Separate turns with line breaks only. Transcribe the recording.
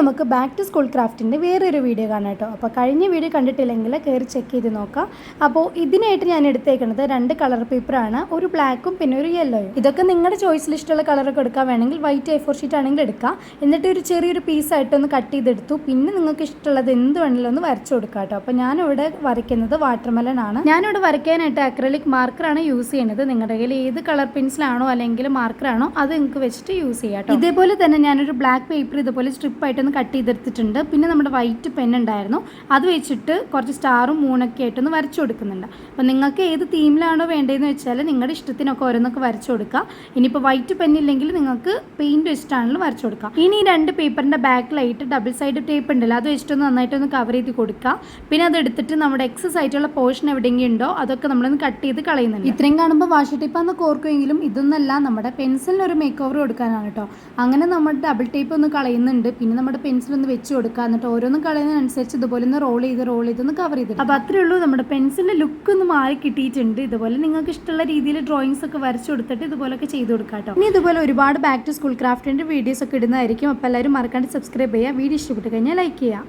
നമുക്ക് back to school ക്രാഫ്റ്റിൻ്റെ വേറൊരു video കാണാം കേട്ടോ. അപ്പോൾ കഴിഞ്ഞ വീഡിയോ കണ്ടിട്ടില്ലെങ്കിൽ കയറി ചെക്ക് ചെയ്ത് നോക്കാം. അപ്പോൾ ഇതിനായിട്ട് ഞാൻ എടുത്തേക്കുന്നത് 2 കളർ പേപ്പറാണ്, ഒരു ബ്ലാക്കും പിന്നെ ഒരു യെല്ലോയും. ഇതൊക്കെ നിങ്ങളുടെ ചോയ്സിൽ ഇഷ്ടമുള്ള കളറൊക്കെ എടുക്കാൻ വേണമെങ്കിൽ വൈറ്റ് A4 ഷീറ്റ് ആണെങ്കിൽ എടുക്കാം. എന്നിട്ട് ഒരു ചെറിയൊരു പീസായിട്ടൊന്ന് കട്ട് ചെയ്തെടുത്തു. പിന്നെ നിങ്ങൾക്ക് ഇഷ്ടമുള്ളത് എന്ത് വേണമെങ്കിലും ഒന്ന് വരച്ചു കൊടുക്കാം കേട്ടോ. അപ്പോൾ ഞാനിവിടെ വരയ്ക്കുന്നത് വാട്ടർമെലൺ ആണ്. ഞാനിവിടെ വരയ്ക്കാനായിട്ട് അക്രലിക് മാർക്കറാണ് യൂസ് ചെയ്യുന്നത്. നിങ്ങളുടെ കയ്യിൽ ഏത് കളർ പെൻസിലാണോ അല്ലെങ്കിൽ മാർക്കറാണോ അത് നിങ്ങൾക്ക് വെച്ചിട്ട് യൂസ് ചെയ്യാം കേട്ടോ. ഇതേപോലെ തന്നെ ഞാനൊരു ബ്ലാക്ക് പേപ്പർ ഇതുപോലെ സ്ട്രിപ്പായിട്ടൊന്ന് കട്ട് ചെയ്തെടുത്തിട്ടുണ്ട്. പിന്നെ നമ്മുടെ വൈറ്റ് പെൻ ഉണ്ടായിരുന്നു, അത് വെച്ചിട്ട് കുറച്ച് സ്റ്റാറും മൂണൊക്കെ ആയിട്ടൊന്ന് വരച്ചു കൊടുക്കുന്നുണ്ട്. അപ്പോൾ നിങ്ങൾക്ക് ഏത് തീമിലാണോ വേണ്ടതെന്ന് വെച്ചാൽ നിങ്ങളുടെ ഇഷ്ടത്തിനൊക്കെ ഓരോന്നൊക്കെ വരച്ചു കൊടുക്കുക. ഇനിയിപ്പോൾ വൈറ്റ് പെന്നില്ലെങ്കിൽ നിങ്ങൾക്ക് പെയിൻറ്റ് വെച്ചിട്ടാണെങ്കിലും വരച്ചു കൊടുക്കാം. ഇനി ഈ 2 പേപ്പറിൻ്റെ ബാക്കിലായിട്ട് ഡബിൾ സൈഡ് ടേപ്പ് ഉണ്ടല്ലോ, അത് വെച്ചിട്ടൊന്ന് നന്നായിട്ടൊന്ന് കവർ ചെയ്ത് കൊടുക്കുക. പിന്നെ അത് എടുത്തിട്ട് നമ്മുടെ എക്സസ് ആയിട്ടുള്ള പോർഷൻ എവിടെയെങ്കിലും ഉണ്ടോ അതൊക്കെ നമ്മളൊന്ന് കട്ട് ചെയ്ത് കളയുന്നുണ്ട്. ഇത്രയും കാണുമ്പോൾ വാഷി ടേപ്പാന്ന് കോർക്കുമെങ്കിലും ഇതൊന്നല്ല, നമ്മുടെ പെൻസിലിന് ഒരു മേക്ക് ഓവർ കൊടുക്കാനാണ് കേട്ടോ. അങ്ങനെ നമ്മുടെ ഡബിൾ ടേപ്പ് ഒന്ന് കളയുന്നുണ്ട്. പിന്നെ നമ്മുടെ പെൻസിലൊന്ന് വെച്ച് കൊടുക്കുക. എന്നിട്ട് ഓരോന്നും കളയുന്നതിനനുസരിച്ച് ഇതുപോലെ ഒന്ന് റോൾ ചെയ്തൊന്ന് കവർ ചെയ്ത്. അപ്പോൾ അത്രേ ഉള്ളൂ, നമ്മുടെ പെൻസിലിൻ്റെ ലുക്ക് ഒന്ന് മാറി കിട്ടിയിട്ടുണ്ട്. ഇതുപോലെ നിങ്ങൾക്ക് ഇഷ്ടമുള്ള രീതിയിൽ ഡ്രോയിങ്സ് ഒക്കെ വരച്ചു കൊടുത്തിട്ട് ഇതുപോലൊക്കെ ചെയ്ത് കൊടുക്കാം കേട്ടോ. ഇനി ഇതുപോലെ ഒരുപാട് ബാക്ക് ടു സ്കൂൾ ക്രാഫ്റ്റിൻ്റെ വീഡിയോസ് ഒക്കെ ഇടുന്നതായിരിക്കും. അപ്പോൾ എല്ലാവരും മറക്കാണ്ട് സബ്സ്ക്രൈബ് ചെയ്യുക. വീഡിയോ ഇഷ്ടപ്പെട്ട് കഴിഞ്ഞാൽ ലൈക്ക് ചെയ്യുക.